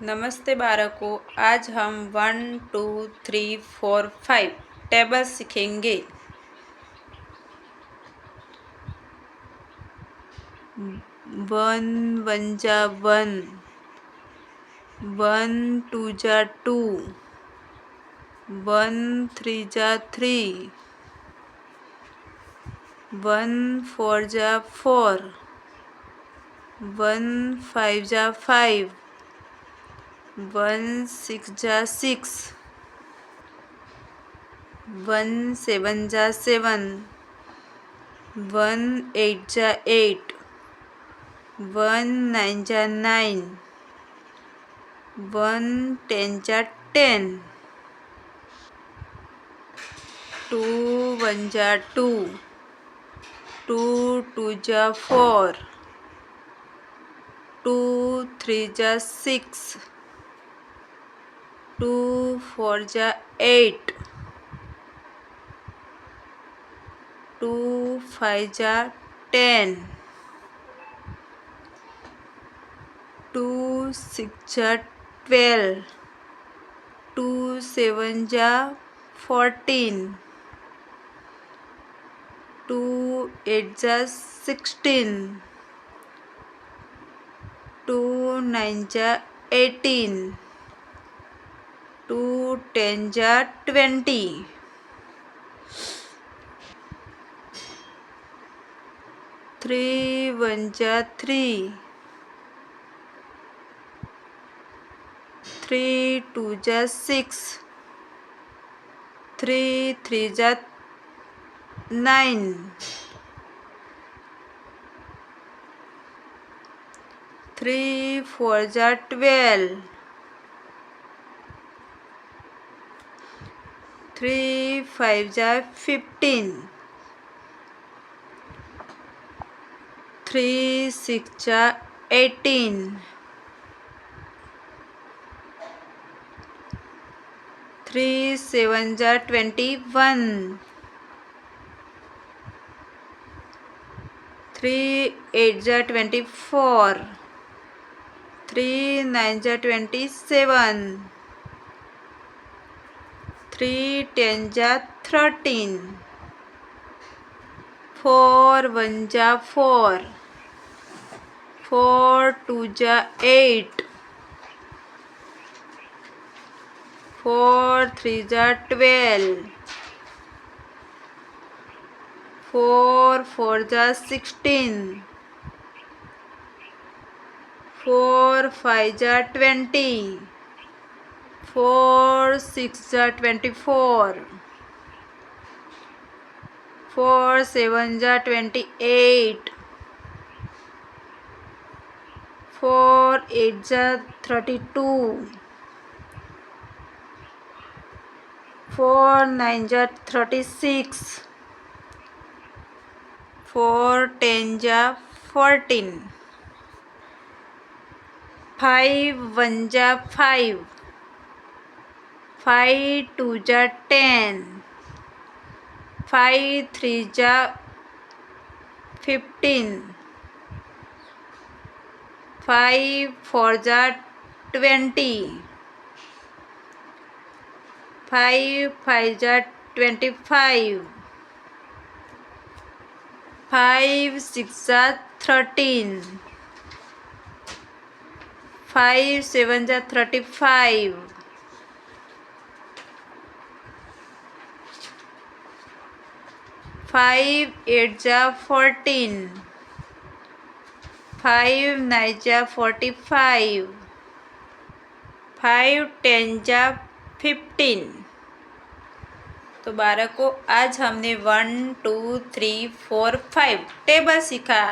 नमस्ते बालकों, आज हम 1 2 3 4 5 टेबल सीखेंगे। 1 1 जा 1, 1 2 जा 2, 1 3 जा 3, 1 4 जा 4, 1 5 जा 5, 1 6 जा 6, 1 7 जा 7, 1 8 जा 8, 1 9 जा 9, 1 10 जा 10, 2 1 जा 2, 2 2 जा 4, 2 3 जा 6, 2 4 जा 8, 2 5 जा 10, 2 6 जा 12, 2 7 जा 14, 2 8 जा 16, 2 9 जा 18, 2 10 जा 20, 3 1 जा 3, 3 2 जा 6, 3 3 जा 9, 3 4 जा 12, 3 5 जा 15, 3 6 जा 18, 3 7 जा 21, 3 8 जा 24, 3 9 जा 27, 3 10 जा 13, 4 1 जा 4, 4 2 जा 8, 4 3 जा 12, 4 4 जा 16, 4 5 जा 20, 4 6 जा 24, 4 7 जा 28, 4 8 जा 32, 4 9 जा 36, 4 10 जा 14, 5 1 जा 5, 5 2 जा 10, 5 3 जा 15, 5 4 जा 20, 5 5 जा 25, 5 6 जा 13, 5 7 जा 35, 5 8 जा 14, 5 9 जा 45, 5 10 जा 15। तो बालकों, आज हमने 1 2 3 4 5 टेबल सीखा।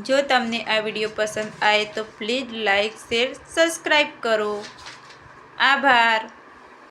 जो તમને આ વિડીયો પસંદ આવે તો પ્લીઝ લાઈક શેર સબસ્ક્રાઈબ કરો। આભાર।